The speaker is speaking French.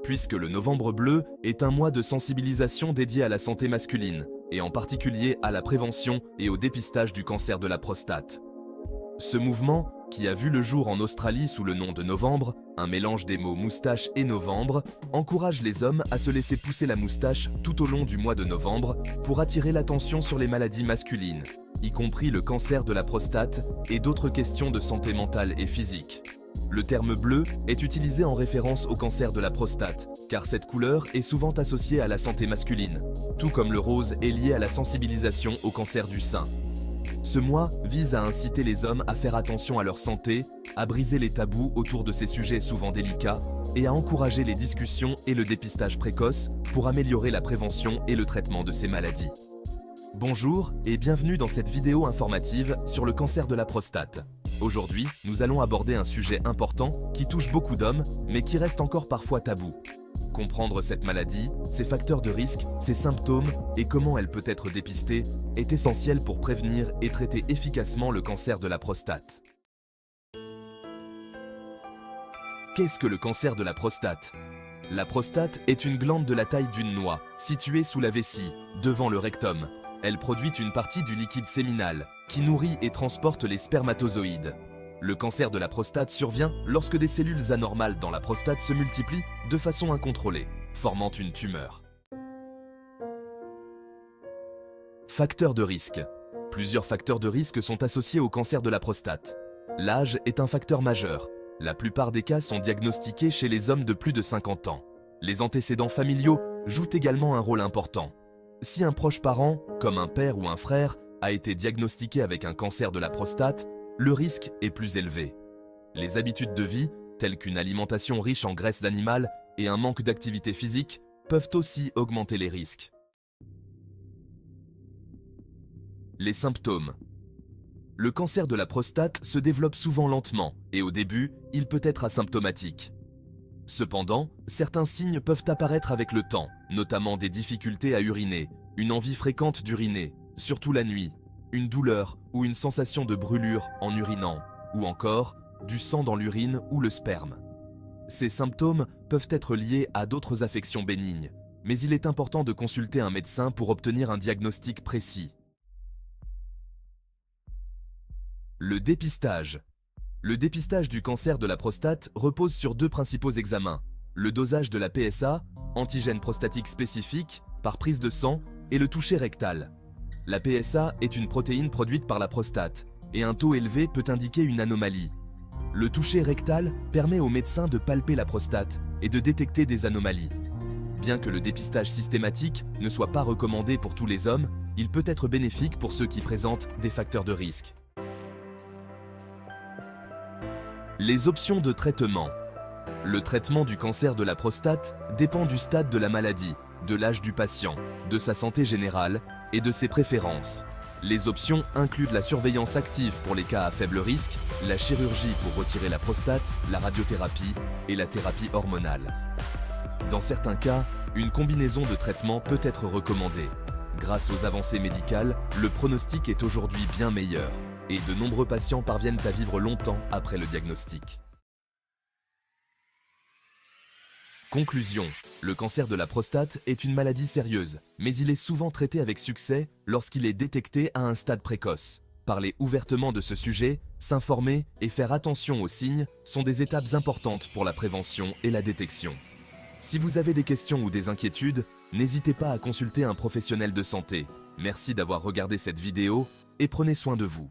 puisque le Novembre bleu est un mois de sensibilisation dédié à la santé masculine, et en particulier à la prévention et au dépistage du cancer de la prostate. Ce mouvement, qui a vu le jour en Australie sous le nom de Novembre, un mélange des mots moustache et novembre, encourage les hommes à se laisser pousser la moustache tout au long du mois de novembre pour attirer l'attention sur les maladies masculines, y compris le cancer de la prostate et d'autres questions de santé mentale et physique. Le terme bleu est utilisé en référence au cancer de la prostate, car cette couleur est souvent associée à la santé masculine, tout comme le rose est lié à la sensibilisation au cancer du sein. Ce mois vise à inciter les hommes à faire attention à leur santé, à briser les tabous autour de ces sujets souvent délicats et à encourager les discussions et le dépistage précoce pour améliorer la prévention et le traitement de ces maladies. Bonjour et bienvenue dans cette vidéo informative sur le cancer de la prostate. Aujourd'hui, nous allons aborder un sujet important qui touche beaucoup d'hommes mais qui reste encore parfois tabou. Comprendre cette maladie, ses facteurs de risque, ses symptômes et comment elle peut être dépistée est essentiel pour prévenir et traiter efficacement le cancer de la prostate. Qu'est-ce que le cancer de la prostate? La prostate est une glande de la taille d'une noix, située sous la vessie, devant le rectum. Elle produit une partie du liquide séminal, qui nourrit et transporte les spermatozoïdes. Le cancer de la prostate survient lorsque des cellules anormales dans la prostate se multiplient de façon incontrôlée, formant une tumeur. Facteurs de risque. Plusieurs facteurs de risque sont associés au cancer de la prostate. L'âge est un facteur majeur. La plupart des cas sont diagnostiqués chez les hommes de plus de 50 ans. Les antécédents familiaux jouent également un rôle important. Si un proche parent, comme un père ou un frère, a été diagnostiqué avec un cancer de la prostate, le risque est plus élevé. Les habitudes de vie, telles qu'une alimentation riche en graisses d'animal et un manque d'activité physique, peuvent aussi augmenter les risques. Les symptômes. Le cancer de la prostate se développe souvent lentement et au début, il peut être asymptomatique. Cependant, certains signes peuvent apparaître avec le temps, notamment des difficultés à uriner, une envie fréquente d'uriner, surtout la nuit, une douleur ou une sensation de brûlure en urinant, ou encore du sang dans l'urine ou le sperme. Ces symptômes peuvent être liés à d'autres affections bénignes, mais il est important de consulter un médecin pour obtenir un diagnostic précis. Le dépistage. Le dépistage du cancer de la prostate repose sur deux principaux examens, le dosage de la PSA, antigène prostatique spécifique, par prise de sang, et le toucher rectal. La PSA est une protéine produite par la prostate, et un taux élevé peut indiquer une anomalie. Le toucher rectal permet au médecin de palper la prostate et de détecter des anomalies. Bien que le dépistage systématique ne soit pas recommandé pour tous les hommes, il peut être bénéfique pour ceux qui présentent des facteurs de risque. Les options de traitement. Le traitement du cancer de la prostate dépend du stade de la maladie, de l'âge du patient, de sa santé générale et de ses préférences. Les options incluent la surveillance active pour les cas à faible risque, la chirurgie pour retirer la prostate, la radiothérapie et la thérapie hormonale. Dans certains cas, une combinaison de traitements peut être recommandée. Grâce aux avancées médicales, le pronostic est aujourd'hui bien meilleur et de nombreux patients parviennent à vivre longtemps après le diagnostic. Conclusion. Le cancer de la prostate est une maladie sérieuse, mais il est souvent traité avec succès lorsqu'il est détecté à un stade précoce. Parler ouvertement de ce sujet, s'informer et faire attention aux signes sont des étapes importantes pour la prévention et la détection. Si vous avez des questions ou des inquiétudes, n'hésitez pas à consulter un professionnel de santé. Merci d'avoir regardé cette vidéo et prenez soin de vous.